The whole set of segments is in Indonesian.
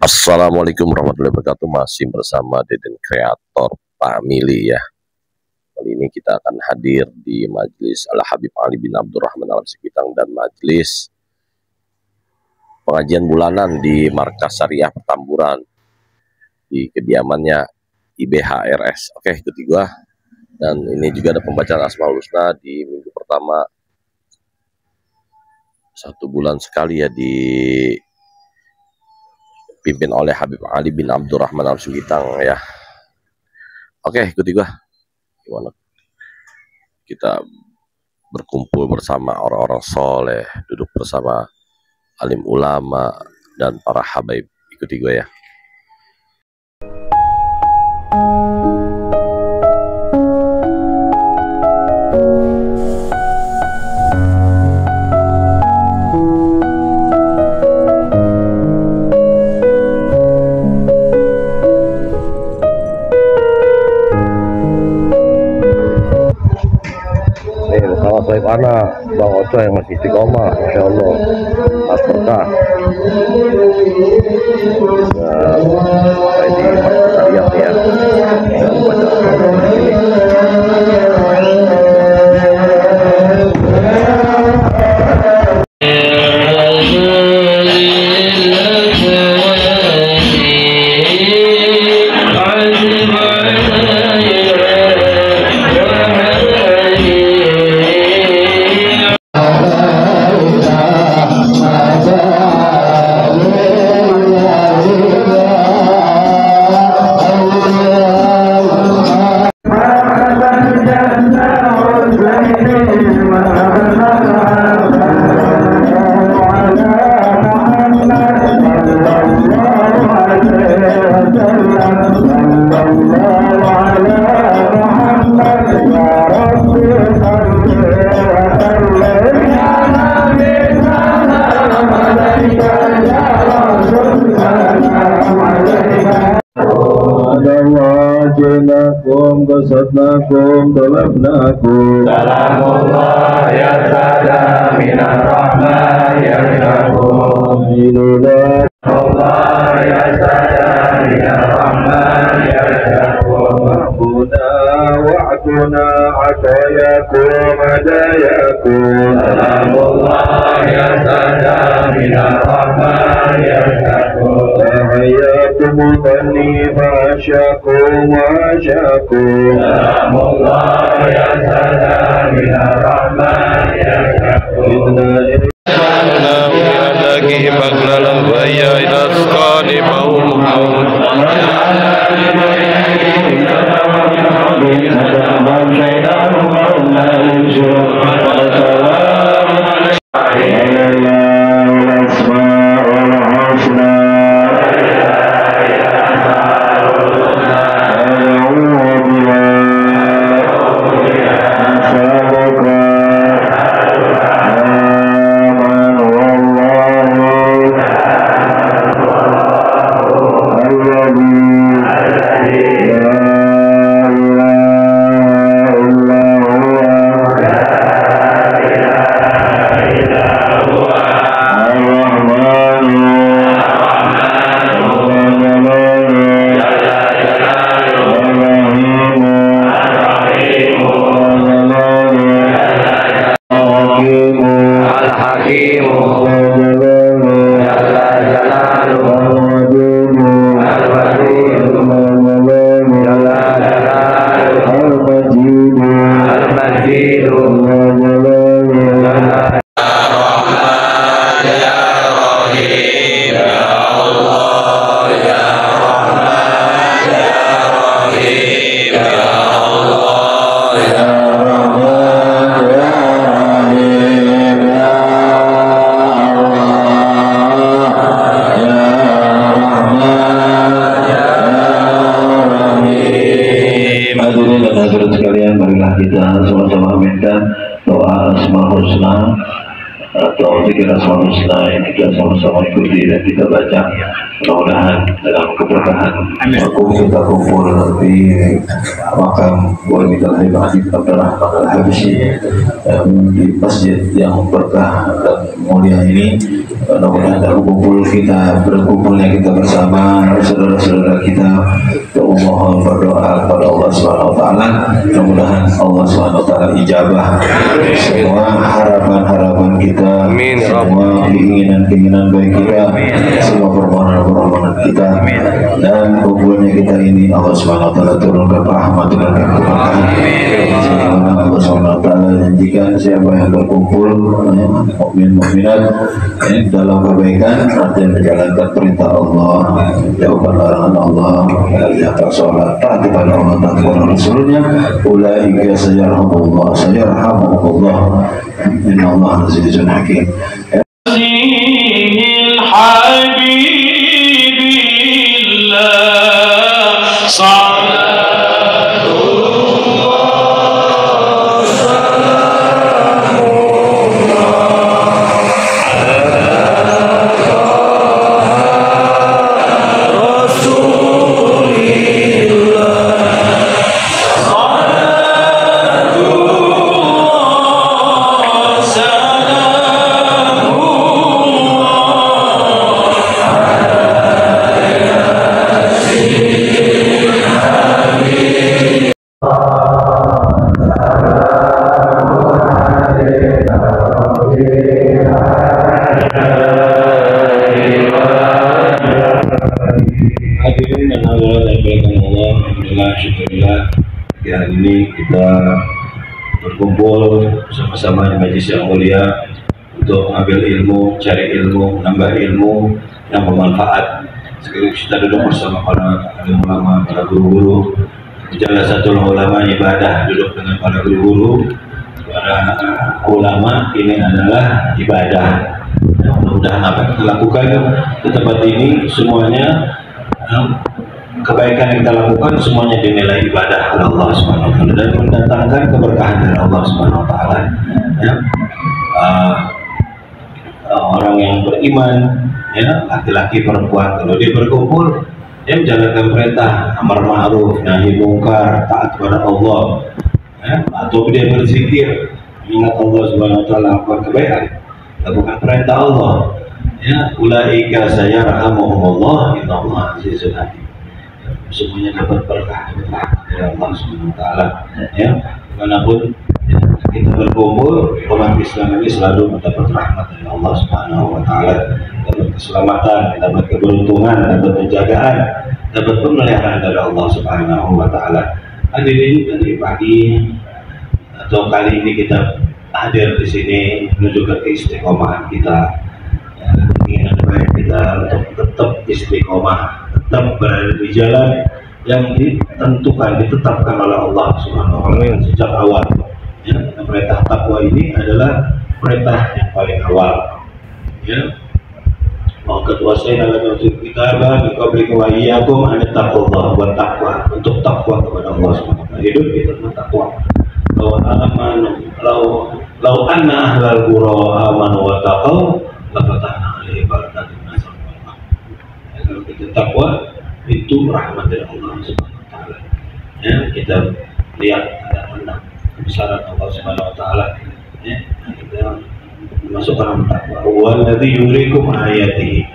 Assalamualaikum warahmatullahi wabarakatuh. Masih bersama Deden Kreator Family ya. Kali ini kita akan hadir di Majelis Al Habib Ali bin Abdurrahman Al Sikitang dan majelis pengajian bulanan di Markas Syariah Petamburan di kediamannya IBHRS. Oke, ikuti gua. Dan ini juga ada pembacaan Asmaul Husna di minggu pertama, 1 bulan sekali ya, dipimpin oleh Habib Ali bin Abdurrahman Al Sikitang ya. Oke, ikuti gua. Gimana kita berkumpul bersama orang-orang soleh, duduk bersama alim ulama dan para habaib. Ikuti gue ya. Bersama Soeb Ana, Bang Oco yang masih istiqomah, Masya Allah, Mas Berkah. Saya di Markas Syariah ya, baca ini. Qasadnakum talabnakum Salamullah ya sada minar rahman ya syakum Allah ya sada minar rahman ya syakum wa'duna atayakum hadayakum Salamullah ya sada minar rahman ya syakum Tahiyatum tani fa'asyakum wa'asyakum Salamullah ya sada minar rahman ya syakum lagi baglalah baya inaskani maum kita sama-sama minta doa Asmaul Husna atau zikir Asmaul Husna yang kita sama-sama ikuti dan kita baca. Mudah-mudahan dalam keberkahan waktu kita kumpul di makam Wali Habib Abdurrahman Al-Habsyi di masjid yang berkah dan mulia ini. Mudah-mudahan dalam kumpul kita berkumpulnya kita bersama memohon berdoa kepada Allah Subhanahu wa taala, mudah-mudahan Allah Subhanahu wa taala ijabah semua harapan-harapan kita, semua keinginan-keinginan baik kita, semua permohonan-permohonan kita, dan kumpulnya kita ini Allah Subhanahu wa taala turunkan rahmat dan keberkahan. Allah Subhanahu wa taala janjikan siapa yang berkumpul mukmin-mukminat dalam kebaikan dan menjalankan perintah Allah, jauhkan larangan Allah, jaga sholat, taat kepada Allah, taat kepada Rasulnya, ulaika sayarhamullah, innallaha azizun hakim. Hadirin dan hadirat yang dimuliakan Allah, alhamdulillah, syukurillah, hari ini kita berkumpul bersama-sama di majelis yang mulia untuk mengambil ilmu, cari ilmu, menambah ilmu yang bermanfaat. Sekaligus kita duduk bersama para ulama, para guru-guru. Bicara satu ulama ibadah, duduk dengan para guru-guru, para ulama ini adalah ibadah. Mudah-mudahan apa yang kita lakukan di tempat ini semuanya, kebaikan yang kita lakukan semuanya dinilai ibadah oleh Allah Subhanahu wa taala dan mendatangkan keberkahan dari Allah Subhanahu wa taala. Ya. Orang yang beriman, ya, laki-laki perempuan, kalau dia berkumpul, dia menjalankan perintah amar ma'ruf nahi mungkar, taat kepada Allah, ya, atau dia berzikir, ingat Allah Subhanahu wa taala, lakukan kebaikan, lakukan perintah Allah. Ya, ulaika sayarhamuhumullah, innallaha azizun hakim. Semuanya dapat berkah, dapat rahmat dari Allah Subhanahu wa taala. Ya, dimanapun ya, kita berkumpul, umat Islam ini selalu mendapat rahmat dari Allah Subhanahu wa taala, dapat keselamatan, dapat keberuntungan, dapat penjagaan, dapat pemeliharaan dari Allah Subhanahu wa taala. Hadirin, dari pagi atau kali ini kita hadir di sini menunjukkan keistiqomahan kita. Keinginan baik kita untuk tetap istiqomah, tetap berada di jalan yang ditentukan, ditetapkan oleh Allah Subhanahu wa taala sejak awal. Ya, perintah takwa ini adalah perintah yang paling awal. Ya, maka wasayna lakum kitaba min qablikum wa iyyakum an taqullaha wa taqwa, untuk takwa kepada Allah Subhanahu wa taala. Hidup kita dengan takwa. Law anna ahlal qura amanu wa taqaw lafatahna alaihi barakatin minas samawati wal ardh. Kalau kita takwa, itu rahmat dari Allah Subhanahu wa taala. Ya, kita lihat ada tanda kebesaran Allah Subhanahu wa taala. Ya, kita masuk dalam takwa. Walladzi yuriikum ayatihi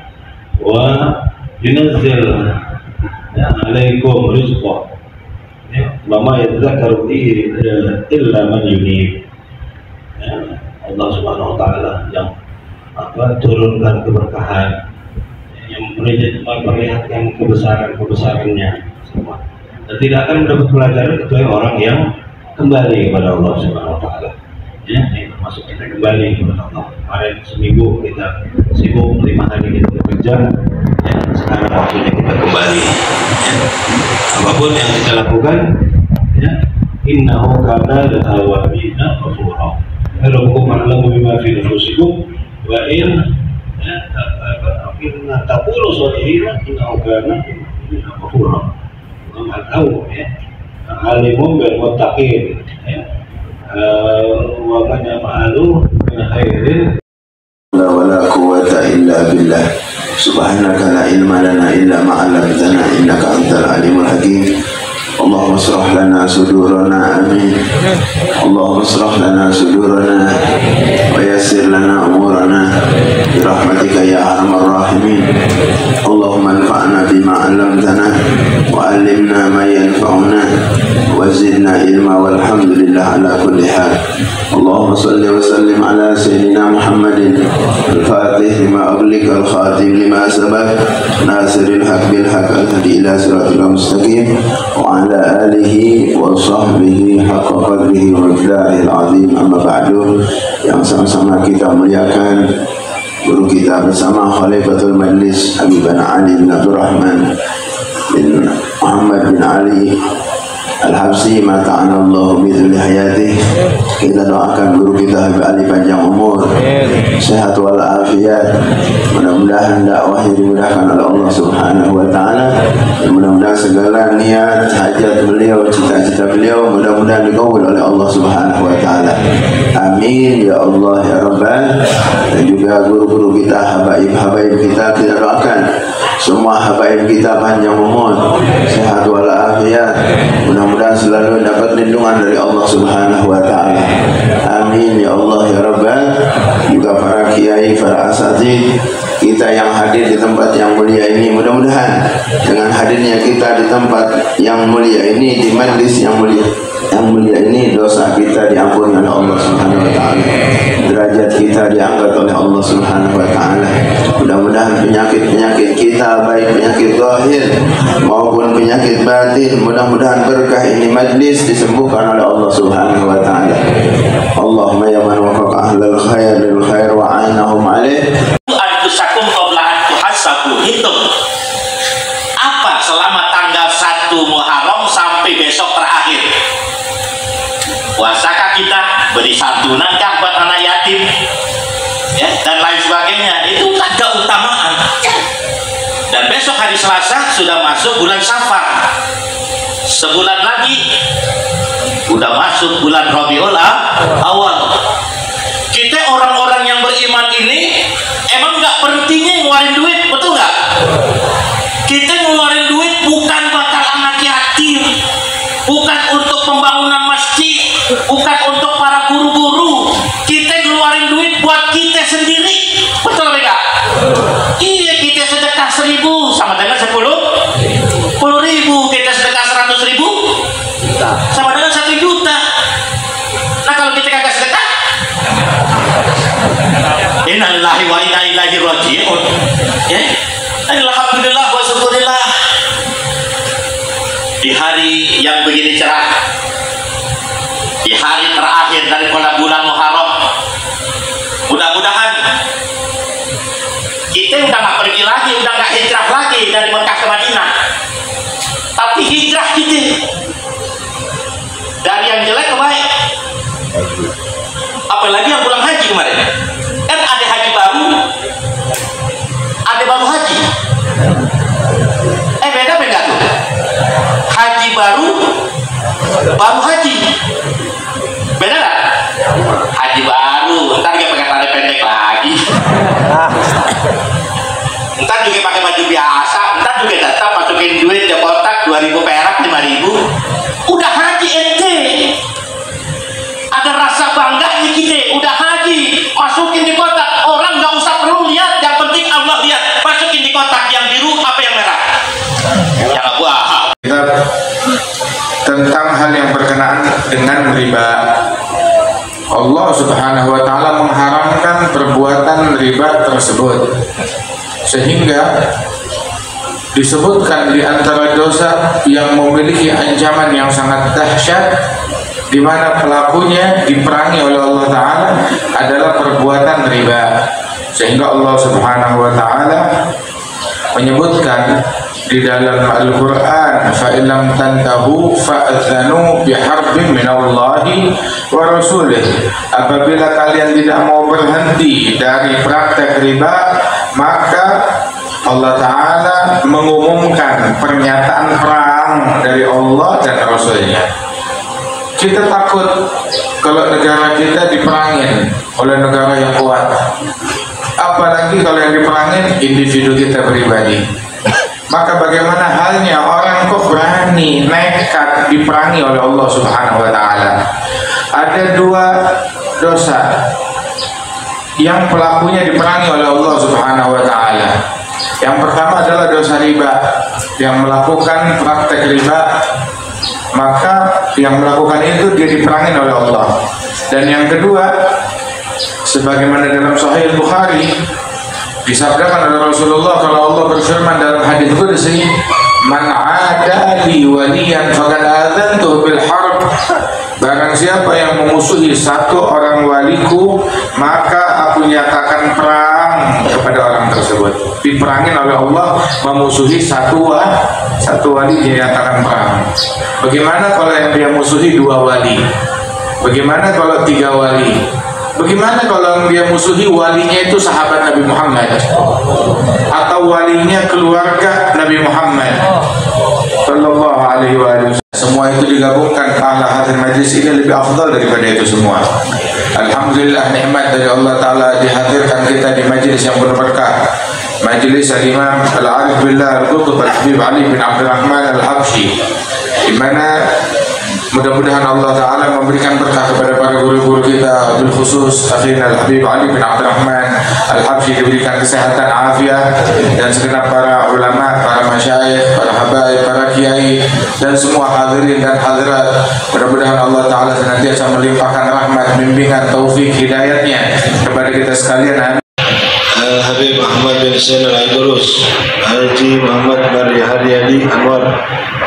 wa yunazzil alaikum rizqan. Ya, mama yadzakaru illa man yunib. Ya, Allah Subhanahu wa taala yang turunkan keberkahan, yang memperlihatkan kebesarannya semua, dan tidak akan mendapat pelajaran kecuali orang yang kembali kepada Allah Subhanahu wa taala. Ya, ini termasuk kita kembali kepada Allah. Kemarin seminggu kita sibuk, 5 hari kita bekerja, ya, sekarang waktunya kita kembali. Ya, apapun yang kita lakukan, ya, innahu kana lil-awwabina ghafura. Rabbukum a'lamu bima fi nufusikum wa in taqulu shalihin innahu kana ghafura. Allah tahu, ya, alimun bil muttaqin, ya, wa man yaf'alu min khairin la wala quwwata illa billah. Subhanaka la ilma lana illa ma 'allamtana innaka antal alimul hakim. Allahumma shrah lana sudurana, amin. Allahumma shrah lana sudurana wa yassir lana umurana bi rahmatika ya arhamar rahimin. Allahumma anfa'na bima 'allamtana wa 'allimna وزدنا علما والحمد لله على كل حال. اللهم صل وسلم على سيدنا محمد الفاتح لما أغلق الخاتم لما سبق ناصر الحق بالحق الهدي إلى صراطك المستقيم وعلى آله وصحبه حق قدره ومقداره العظيم. Amma ba'du, yang sama-sama kita muliakan guru kita bersama Khalifatul Majlis Habibana Ali bin Abdurrahman bin Muhammad bin Ali Al-Habsi, mata'ana Allah bidhuli hayatih. Kita doakan guru kita Habib Ali panjang umur, sehat walafiat. Mudah-mudahan dakwahnya dimudahkan oleh Allah Subhanahu wa ta'ala. Mudah-mudahan segala niat, hajat beliau, cita-cita beliau mudah-mudahan dikabul oleh Allah Subhanahu wa ta'ala. Amin ya Allah ya Rabbal. Dan juga guru-guru kita, habaib-habaib kita doakan semua habaib kita panjang umur, sehat walafiat. Mudah-mudahan selalu dapat lindungan dari Allah Subhanahu wa ta'ala. Amin ya Allah ya Rabbal. Juga para kiai, para asatidz kita yang hadir di tempat yang mulia ini, mudah-mudahan dengan hadirnya kita di tempat yang mulia ini, di majlis yang mulia ini, dosa kita diampuni oleh Allah Subhanahu wa ta'ala, derajat kita diangkat oleh Allah Subhanahu wa ta'ala. Mudah-mudahan penyakit-penyakit kita, baik penyakit zahir maupun penyakit batin, mudah-mudahan berkah ini majlis disembuhkan oleh Allah Subhanahu wa ta'ala. Allahumma ya man wafaqa ahlal khair lil khair wa a'inahum alaih. Antusakum qabla tuhasabu, hitung apa selama tanggal 1 Muharram sampai besok terakhir. Puasakah kita, beri santunankah buat anak yatim, ya, dan lain sebagainya, itu ada utamaan. Dan besok hari Selasa sudah masuk bulan Safar, sebulan lagi udah masuk bulan Rabiul Awal. Kita orang-orang yang beriman ini emang nggak pentingnya ngeluarin duit, betul nggak? Kita ngeluarin duit bukan bakal anak yatim, bukan untuk pembangunan masjid, bukan untuk para guru-guru. Kita ngeluarin duit buat kita sendiri, betul nggak? Iya, kita sedekah 1.000 sama dengan 10.000, kita sedekah 100.000 sama dengan 1 juta. Nah kalau kita kagak sedekah, innalillahi wa inna ilaihi raji'un, ya. Alhamdulillah wa syukurillah. Di hari yang begini cerah, di hari terakhir dari bulan Muharram, mudah-mudahan kita udah nggak pergi lagi, udah nggak hijrah lagi dari Mekah ke Madinah, tapi hijrah kita dari yang jelek ke baik. Apalagi yang pulang haji kemarin, kan ada haji baru, ada baru haji. Beda beda tuh, haji baru, baru haji, beda nggak? Haji baru, ntar dia pakai tali pendek lagi, ntar juga pakai baju biasa, ntar juga tetap masukin duit di kotak 2.000 perak, 5.000, udah haji ente. Ada rasa bangganya kita, udah haji, masukin di kotak, orang nggak usah perlu lihat, yang penting Allah lihat, masukin di kotak yang biru apa yang merah, yang abu-abu. Tentang hal yang berkenaan dengan riba, Allah Subhanahu wa ta'ala mengharamkan perbuatan riba tersebut, sehingga disebutkan di antara dosa yang memiliki ancaman yang sangat dahsyat, di mana pelakunya diperangi oleh Allah Ta'ala adalah perbuatan riba. Sehingga Allah Subhanahu wa ta'ala menyebutkan di dalam Al-Quran, فَإِلَّمْ تَنْتَهُوا فَأَذَّنُوا بِحَرْبٍ مِنَ اللَّهِ وَرَسُولِهِ. Apabila kalian tidak mau berhenti dari praktek riba, maka Allah Ta'ala mengumumkan pernyataan perang dari Allah dan Rasulnya. Kita takut kalau negara kita diperangin oleh negara yang kuat, apalagi kalau yang diperangin individu kita pribadi. Maka bagaimana halnya orang kok berani nekat diperangi oleh Allah Subhanahu wa ta'ala? Ada 2 dosa yang pelakunya diperangi oleh Allah Subhanahu wa ta'ala. Yang pertama adalah dosa riba, yang melakukan praktek riba maka yang melakukan itu dia diperangin oleh Allah. Dan yang kedua, sebagaimana dalam Sahih Bukhari disabdakan oleh Rasulullah, kalau Allah berfirman dalam hadis qudsi, "Man 'ada li waliyan faqad adzantu bil harb." Barang siapa yang memusuhi satu orang waliku, maka aku nyatakan perang kepada orang tersebut. Diperangin oleh Allah, memusuhi satu wali dinyatakan perang. Bagaimana kalau yang dia musuhi 2 wali? Bagaimana kalau 3 wali? Bagaimana kalau dia musuhi walinya itu sahabat Nabi Muhammad, atau walinya keluarga Nabi Muhammad sallallahu alaihi wasallam? Semua itu digabungkan, pahala hadir majlis ini lebih afdal daripada itu semua. Alhamdulillah, nikmat dari Allah Ta'ala dihadirkan kita di majlis yang berberkah, majlis Al-Imam Al-Arif Billah Al-Qutb Al-Habib Ali bin Abdurrahman Al-Habsyi, di mana mudah-mudahan Allah Ta'ala memberikan berkah kepada para guru-guru kita, bil khusus akhirnya Al-Habib Ali bin Abdurrahman Al-Habsyi diberikan kesehatan, afiat, dan segenap para ulama, para masyayikh, para habaib, para kiai, dan semua hadirin dan hadirat. Mudah-mudahan Allah Ta'ala senantiasa melimpahkan rahmat, bimbingan, taufik, hidayatnya kepada kita sekalian. Habib Ahmad bin Zainal Aidurus, Haji Muhammad Haryadi Anwar,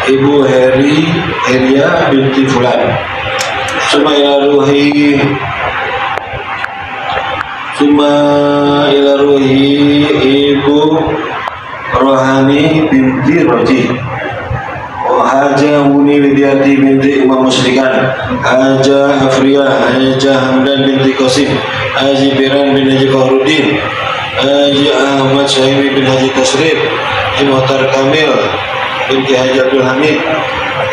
Ibu Heria binti Fulan, Suma ila ruhi Ibu Rohani binti Roji, Haja Muni Widyati binti Imam Muslikan, Haja Afriyah, Haja Hamdan binti Qasim, Haji Biran bin Haji Fahrudin, Haji Ahmad Syahimi bin Haji Tasrif, Haji Muhtar Kamil binti Haji Abdul Hamid,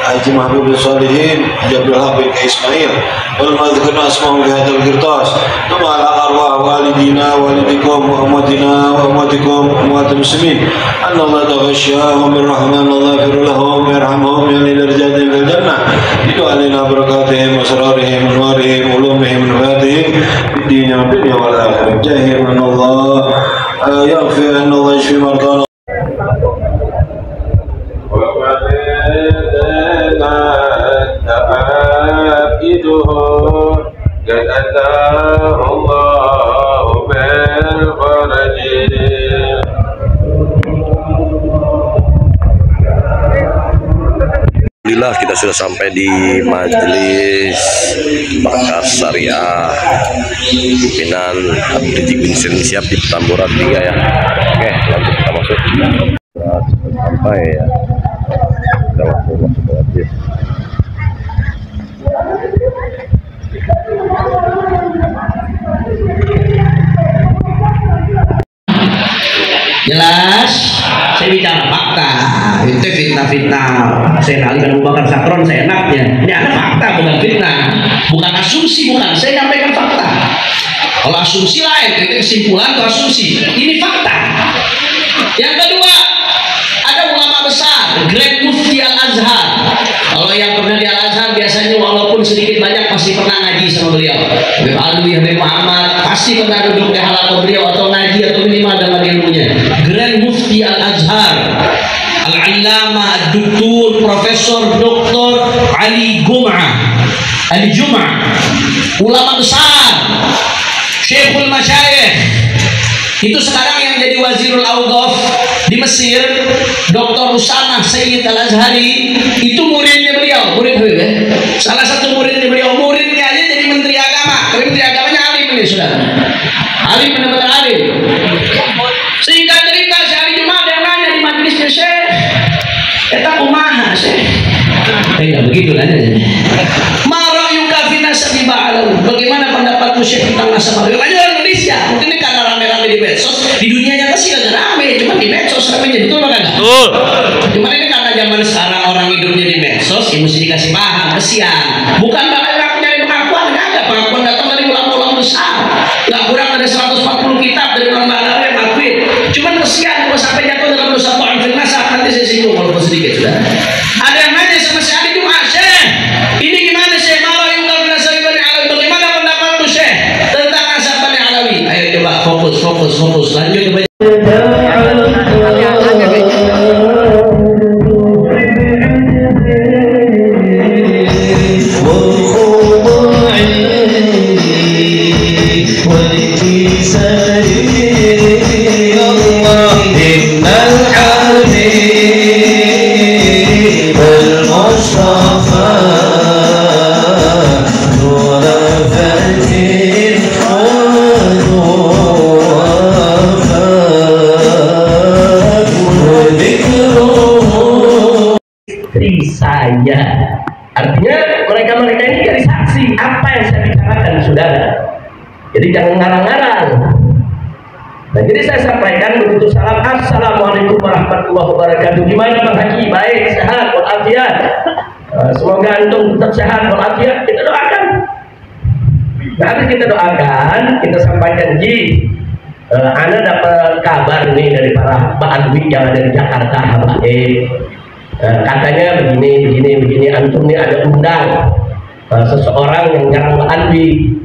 Haji Mahbub bin Salihin, Haji Abdul Haq bin Ismail, wal madhkurna asma'um bi hadzal qirtas, tuma ala arwah walidina walidikum wa ummatina wa ummatikum ummatul muslimin, anna Allah taghashshahum bir rahman, Allah yaghfir lahum yarhamhum ya lil darajati fil jannah, itu alaina barakatihim wa sararihim anwarihim ulumihim nufatihim fid dunya wa dunya wal akhirah, jahim Allah yaghfir, anna Allah yashfi mardana قد أتاه الله بالفرج. Alhamdulillah kita sudah sampai di majelis Berkas Syariah pimpinan Habib Rizik bin Salim Siap di Petamburan 3 ya. Oke, lanjut kita masuk. Sampai ya. Kita langsung masuk ke majelis. Jelas, saya bicara fakta. Itu fitnah-fitnah. Saya Ali bin Abu Bakar Sakron saya enaknya. Ini ada fakta, bukan fitnah, bukan asumsi, bukan. Saya nyampaikan fakta. Kalau asumsi lain, itu kesimpulan atau asumsi. Ini fakta. Yang kedua, ada ulama besar, Grand Mufti Al-Azhar. Kalau yang pernah di Al-Azhar biasanya walaupun sedikit banyak pasti pernah ngaji sama beliau. Habib Alwi, Habib Muhammad pasti pernah duduk di halaman beliau atau ngaji atau minimal dalam ilmunya. Grand Mufti Al-Azhar, Al-Allamah Ad-Doktor Profesor Dr. Ali Jum'ah, ulama besar, Syekhul Masyayikh. Itu sekarang yang jadi Wazirul Awqaf di Mesir, Dr. Usamah Sayyid Al-Azhari, itu muridnya beliau, murid Habib ya. Salah satu muridnya beliau, muridnya aja jadi Menteri Agama. Tapi Menteri Agamanya alim ini sudah. Alim, benar-benar alim. Sehingga cerita si Ali Jum'ah yang nanya di majelisnya, Syekh, kita kumaha Syekh? Enggak begitu nanya. Ma ra'yuka fi nasabi ba'alam? Bagaimana pendapatmu Syekh tentang nasab beliau? Aja Indonesia. Mungkin ini karena rame-rame di medsos. Di dunia nyata sih kagak rame, cuma di medsos ramenya, betul apa kagak? Betul. Cuma ini karena zaman sekarang orang hidupnya di medsos, ya mesti dikasih paham, kesian. Bukan bakal nyari pengakuan, kagak. Pengakuan datang dari ulama-ulama besar. Gak kurang ada 140 kitab dari ulama Arab yang ngakuin. Cuman kesian kalau sampai jatuh dalam dosa ta'an fil nasab, nanti saya singgung walaupun sedikit sudah. Ada yang nanya sama si Ali Jum'ah, Syekh, ini gimana Syekh? Mara yungkal bin nasab Bani Alawi, bagaimana pendapatmu Syekh tentang nasab Bani Alawi? Ayo coba fokus, lanjut coba. saya. Artinya mereka-mereka ini jadi saksi apa yang saya bicarakan, saudara. Jadi jangan ngarang-ngarang. Nah, jadi saya sampaikan begitu salam, assalamualaikum warahmatullahi wabarakatuh. Gimana Bang Haji? Baik, sehat, walafiat. Semoga antum tetap sehat walafiat. Kita doakan. Nah, habis kita doakan, kita sampaikan Ji. Anda dapat kabar nih dari para Pak Adwi yang ada di Jakarta, katanya begini, antum nih ada undang seseorang yang nyerang Pak Adwi.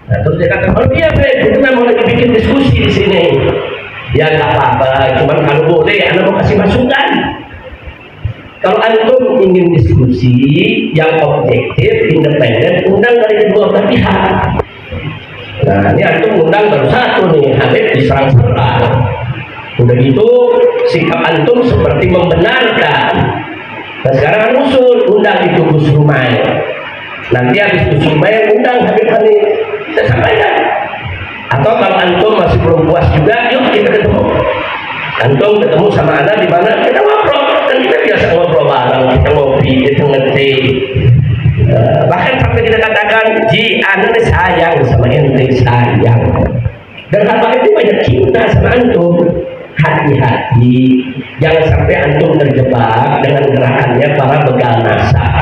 Nah, terus dia kata, oh iya Bre, itu memang lagi bikin diskusi di sini. Ya nggak apa-apa, cuman kalau boleh, Anda mau kasih masukan. Kalau antum ingin diskusi yang objektif, independen, undang dari kedua belah pihak. Nah, ini antum undang baru satu nih, Habib diserang-serang. Udah gitu, sikap antum seperti membenarkan. Nah, sekarang usul, undang itu Gus Rumai. Nanti habis Gus Rumai, undang Habib Hanif. Saya sampaikan. Atau kalau antum masih belum puas juga, yuk kita ketemu. Antum ketemu sama Anda di mana? Kita ngobrol. Kan kita biasa ngobrol bareng, kita ngopi, kita ngerti. Bahkan sampai kita katakan, Ji, Anda sayang sama ente, sayang. Dan apa itu banyak cinta sama antum. Hati-hati, jangan sampai antum terjebak dengan gerakannya para begal nasab.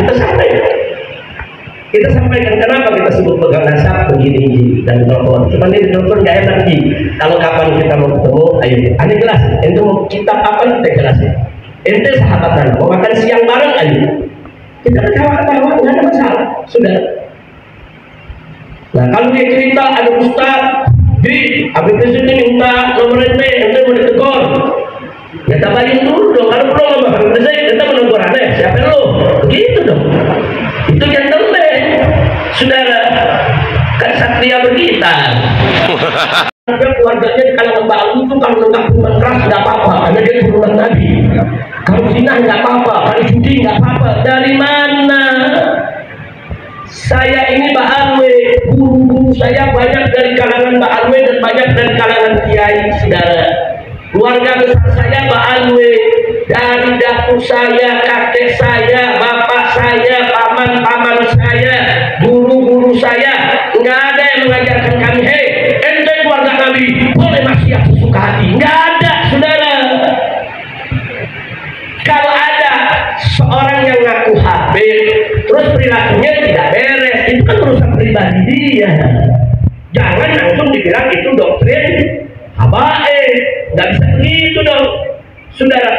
Kita sampaikan kenapa kita sebut begal nasab begini dan telepon. Cuma ini telepon nggak enak Ji. Kalau kapan kita mau ketemu, ayo. Anda jelas. Ente mau kitab apa kita jelasin. Ente sahabat Anda mau makan siang bareng, ayo. Kita ketawa-ketawa, nggak ada masalah, sudah. Nah, kalau dia cerita ada ustaz, Ji, habis itu minta nomor ente mau ditegur. Ya tabayin dulu dong, kalau perlu ngomong habis saya, kita menegur Anda, siapa lo? Begitu dong. Itu gentleman, saudara. Kan satria bergitar. Keluarganya di kalangan Baal itu kalau nggak minuman keras nggak apa-apa, karena dia turunan Nabi. Kalau zina nggak apa-apa, kalau judi nggak apa-apa. Dari mana? Saya ini Ba'alwe, guru-guru saya banyak dari kalangan Ba'alwe dan banyak dari kalangan kiai, saudara. Keluarga besar saya Ba'alwe, dari datu saya, kakek saya, bapak saya, paman-paman saya, guru-guru saya, nggak ada yang mengajarkan kami, hei, ente keluarga Nabi boleh maksiat sesuka hati. Nggak ada, saudara. Kalau ada seorang yang ngaku Habib, terus perilakunya tidak beres, itu kan urusan pribadi dia. Jangan langsung dibilang itu doktrin habaib. Nggak bisa begitu dong, saudara.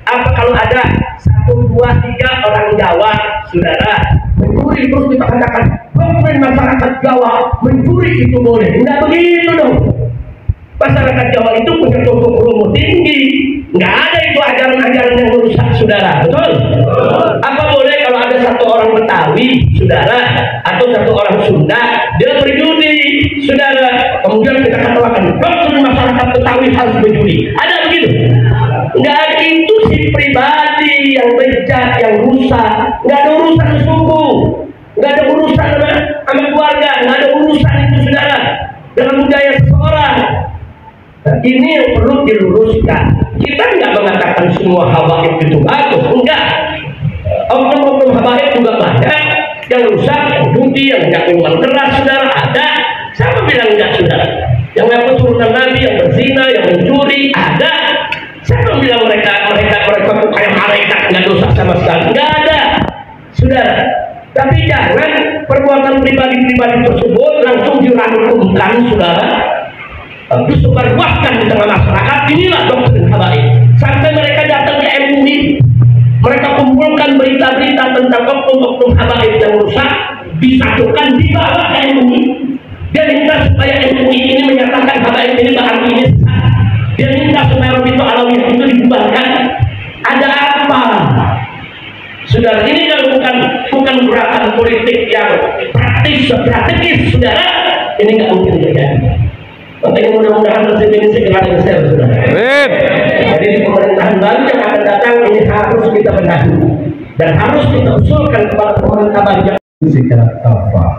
Apa kalau ada 1, 2, 3 orang Jawa, saudara, mencuri terus kita katakan doktrin masyarakat Jawa mencuri itu boleh? Nggak begitu dong. Masyarakat Jawa itu punya tubuh ilmu tinggi, nggak ada itu ajaran-ajaran yang merusak, saudara, betul? Apa boleh kalau ada satu orang Betawi, saudara, atau satu orang Sunda, dia berjudi, saudara, kemudian kita katakan doktrin masyarakat Betawi harus berjudi? Ada begitu? Nggak ada. Itu si pribadi yang bejat, yang rusak. Nggak ada urusan suku, nggak ada urusan sama keluarga, nggak ada urusan itu, saudara, dengan budaya seseorang. Nah, ini yang perlu diluruskan. Kita nggak mengatakan semua habaib itu bagus, enggak. Oknum-oknum habaib juga banyak yang rusak, yang judi, yang tidak minuman keras, saudara, ada. Siapa bilang enggak, saudara? Yang ngaku turunan Nabi, yang berzina, yang mencuri, ada. Siapa bilang mereka tuh kayak malaikat, nggak dosa sama sekali? Nggak ada, saudara. Tapi jangan perbuatan pribadi-pribadi tersebut langsung dirangkumkan, saudara, disebarluaskan di tengah masyarakat. Inilah doktrin habaib. Sampai mereka datang ke MUI, mereka kumpulkan berita-berita tentang oknum-oknum habaib yang rusak, disatukan di bawah MUI. Dia minta supaya MUI ini menyatakan habaib ini bahan ini. Dia minta supaya Rabitul Alawiyah itu dibubarkan. Ada apa? Saudara, ini kan bukan gerakan politik yang praktis, strategis, saudara. Ini nggak mungkin terjadi. Makanya mudah-mudahan rezim ini segera selesai, saudara. Jadi di pemerintahan baru yang akan datang ini harus kita benahi dan harus kita usulkan kepada pemerintah baru secara kafah.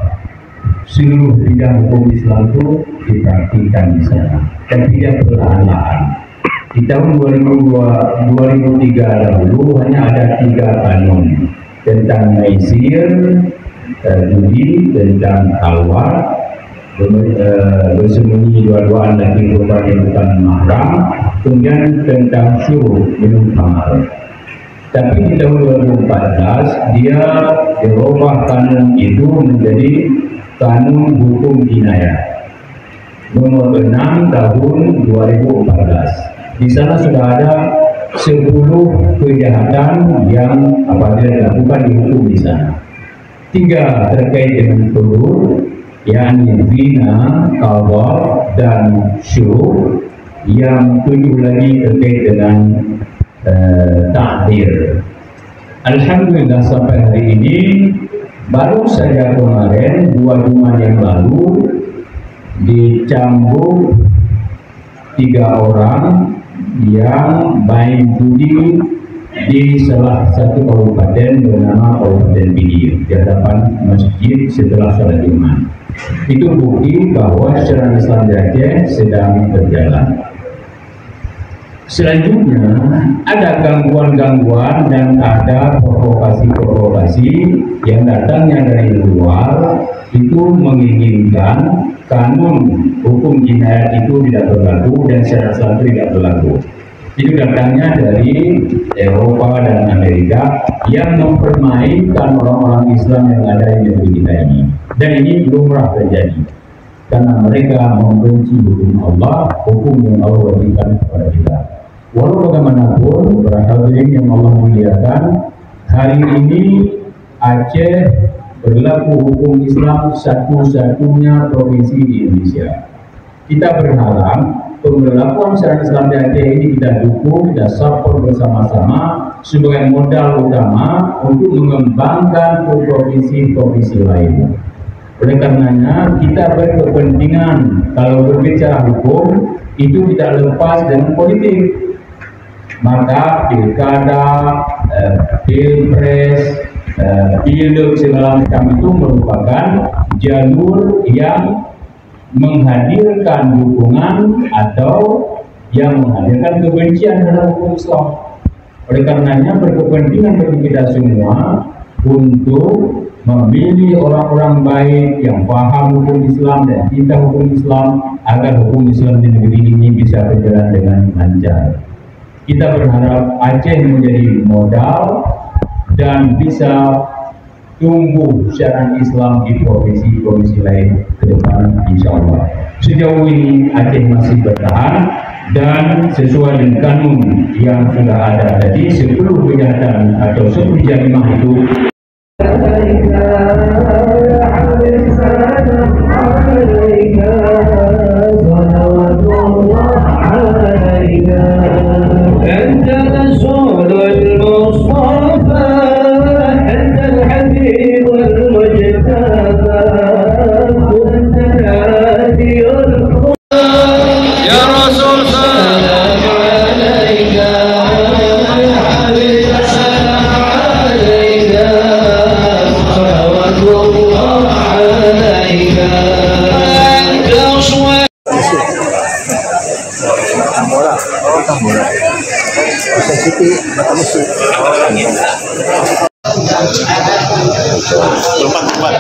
Seluruh bidang hukum Islam itu diperhatikan di sana dan tidak berlahan-lahan. Di tahun 2003 dahulu hanya ada 3 kanun tentang maisir, judi, tentang halwa, bersembunyi dua-duaan lagi perempuan yang bukan mahram, kemudian tentang syuruk, minum khamar. Tapi di tahun 2014 dia dirubah kanun itu menjadi kanun hukum jinayah nomor 6 tahun 2014. Di sana sudah ada 10 kejahatan yang apabila dilakukan dihukum di sana. 3 terkait dengan hudud, yakni zina, qadhaf, dan syuruk. Yang 7 lagi terkait dengan takdir. Alhamdulillah sampai hari ini baru saja kemarin 2 bulan yang lalu dicambuk 3 orang yang main judi di salah satu kabupaten bernama Kabupaten Bidir di hadapan masjid setelah salat Jumat. Itu bukti bahwa syariat Islam di Aceh sedang berjalan. Selanjutnya ada gangguan-gangguan dan ada provokasi-provokasi yang datangnya dari luar, itu menginginkan kanun hukum jinayat itu tidak berlaku dan syariat Islam tidak berlaku. Itu datangnya dari Eropa dan Amerika yang mempermainkan orang-orang Islam yang ada di negeri kita ini. Dan ini belum pernah terjadi karena mereka membenci hukum Allah, hukum yang Allah berikan kepada kita. Walau bagaimanapun, para hadirin yang Allah muliakan, hari ini Aceh berlaku hukum Islam satu-satunya provinsi di Indonesia. Kita berharap pemberlakuan syariat Islam di Aceh ini kita dukung, kita support bersama-sama sebagai modal utama untuk mengembangkan ke provinsi-provinsi lain. Oleh karenanya kita berkepentingan kalau berbicara hukum itu tidak lepas dengan politik. Maka pilkada, pilpres, pilek segala macam itu merupakan jalur yang menghadirkan dukungan atau yang menghadirkan kebencian dalam hukum Islam. Oleh karenanya berkepentingan bagi kita semua untuk memilih orang-orang baik yang paham hukum Islam dan cinta hukum Islam agar hukum Islam di negeri ini bisa berjalan dengan lancar. Kita berharap Aceh menjadi modal dan bisa tumbuh syariat Islam di provinsi-provinsi lain ke depan, insya Allah. Sejauh ini Aceh masih bertahan dan sesuai dengan kanun yang sudah ada tadi 10 kejahatan atau 10 jarimah itu. أنت رسول المصطفى أنت الحبيب المجتبى أنت الهادي يا رسول سلام عليك يا حبيب سلام عليك صلوات الله عليك أنت أصوات Lompat.